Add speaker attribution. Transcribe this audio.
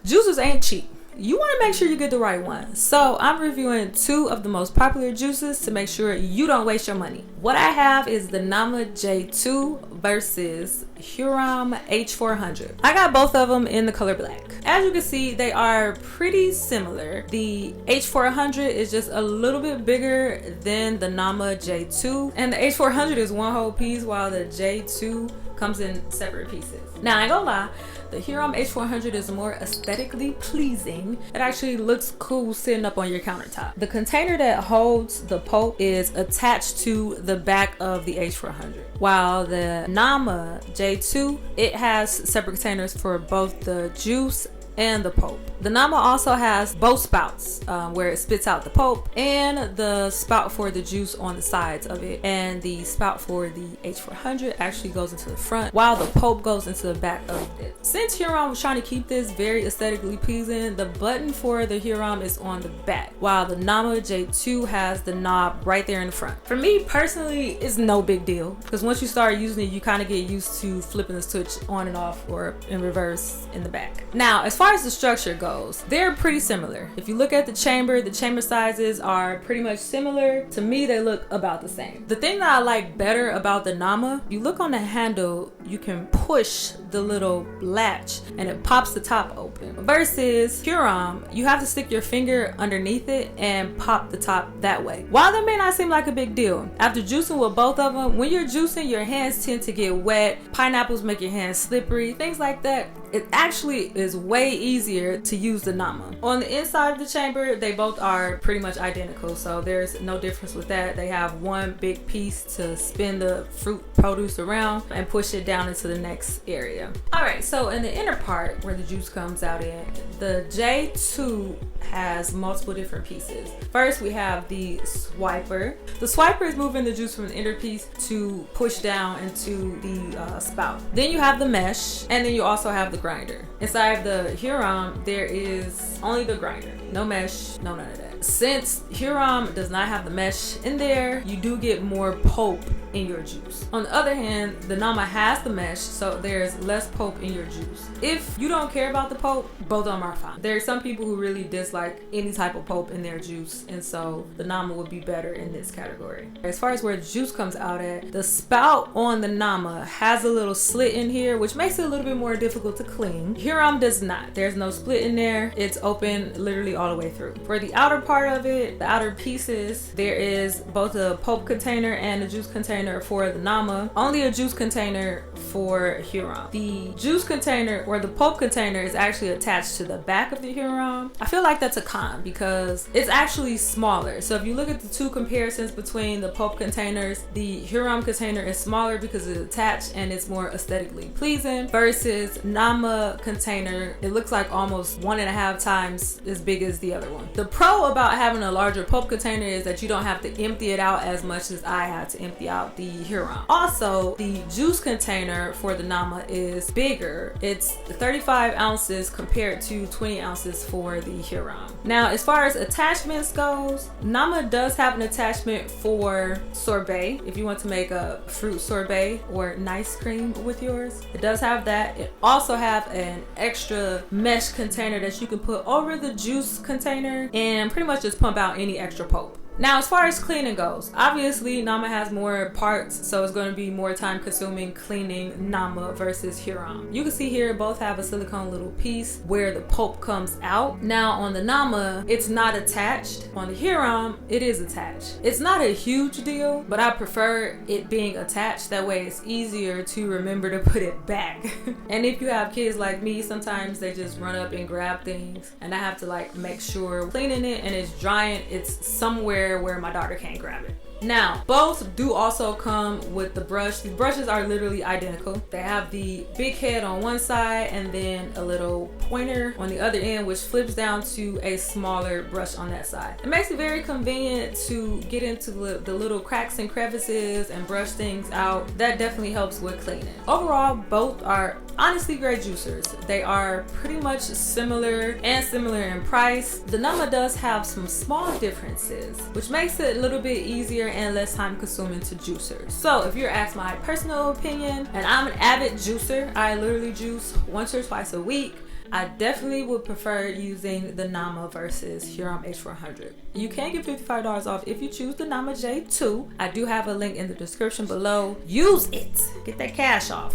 Speaker 1: Juicers ain't cheap. You want to make sure you get the right one. So I'm reviewing 2 of the most popular juices to make sure you don't waste your money. What I have is the Nama J2 versus Hurom H400. I got both of them in the color black. As you can see, they are pretty similar. The H400 is just a little bit bigger than the Nama J2, and the H400 is one whole piece while the J2 comes in separate pieces. Now I ain't gonna lie, the Hurom H400 is more aesthetically pleasing. It actually looks cool sitting up on your countertop. The container that holds the pulp is attached to the back of the H400, while the Nama J2, it has separate containers for both the juice and the pulp. The Nama also has both spouts where it spits out the pulp, and the spout for the juice on the sides of it, and the spout for the H400 actually goes into the front while the pulp goes into the back of it. Since Hurom was trying to keep this very aesthetically pleasing, the button for the Hurom is on the back, while the Nama J2 has the knob right there in the front. For me personally, it's no big deal because once you start using it, you kind of get used to flipping the switch on and off or in reverse in the back. Now, as far as the structure goes, they're pretty similar. If you look at the chamber sizes are pretty much similar. To me, they look about the same. The thing that I like better about the Nama, you look on the handle, you can push the little latch and it pops the top open. Versus Hurom, you have to stick your finger underneath it and pop the top that way. While that may not seem like a big deal, after juicing with both of them, when you're juicing, your hands tend to get wet. Pineapples make your hands slippery, things like that. It actually is way easier to use the Nama. On the inside of the chamber, they both are pretty much identical, so there's no difference with that. They have one big piece to spin the fruit produce around and push it down into the next area. Alright, so in the inner part where the juice comes out in, the J2 has multiple different pieces. First, we have the swiper. The swiper is moving the juice from the inner piece to push down into the spout. Then you have the mesh, and then you also have the grinder. Inside of the Hurom, there is only the grinder. No mesh, no none of that. Since Hurom does not have the mesh in there, you do get more pulp in your juice. On the other hand, the Nama has the mesh, so there's less pulp in your juice. If you don't care about the pulp, both of them are fine. There are some people who really dislike any type of pulp in their juice, and so the Nama would be better in this category. As far as where the juice comes out at, the spout on the Nama has a little slit in here, which makes it a little bit more difficult to clean. Hurom does not. There's no split in there. It's open literally all the way through. For the outer part of it, the outer pieces, there is both a pulp container and a juice container for the Nama, only a juice container for Hurom. The juice container or the pulp container is actually attached to the back of the Hurom. I feel like that's a con because it's actually smaller. So if you look at the 2 comparisons between the pulp containers, the Hurom container is smaller because it's attached and it's more aesthetically pleasing, versus Nama container, it looks like almost 1.5 times as big as the other one. The pro about having a larger pulp container is that you don't have to empty it out as much as I had to empty out the Hurom. Also, the juice container for the Nama is bigger. It's 35 ounces compared to 20 ounces for the Hurom. Now, as far as attachments goes, Nama does have an attachment for sorbet. If you want to make a fruit sorbet or nice cream with yours, it does have that. It also have an extra mesh container that you can put over the juice container and pretty much just pump out any extra pulp. Now, as far as cleaning goes, obviously Nama has more parts, so it's going to be more time consuming cleaning Nama versus Hurom. You can see here both have a silicone little piece where the pulp comes out. Now on the Nama, it's not attached. On the Hurom, it is attached. It's not a huge deal, but I prefer it being attached. That way it's easier to remember to put it back. And if you have kids like me, sometimes they just run up and grab things, and I have to like make sure cleaning it and it's drying, it's somewhere where my daughter can't grab it. Now, both do also come with the brush. The brushes are literally identical. They have the big head on one side and then a little pointer on the other end, which flips down to a smaller brush on that side. It makes it very convenient to get into the little cracks and crevices and brush things out. That definitely helps with cleaning. Overall, both are honestly great juicers. They are pretty much similar in price. The Nama does have some small differences, which makes it a little bit easier and less time consuming to juicers. So if you're asked my personal opinion, and I'm an avid juicer, I literally juice once or twice a week. I definitely would prefer using the Nama versus Hurom H400. You can get $55 off if you choose the Nama J2. I do have a link in the description below. Use it. Get that cash off.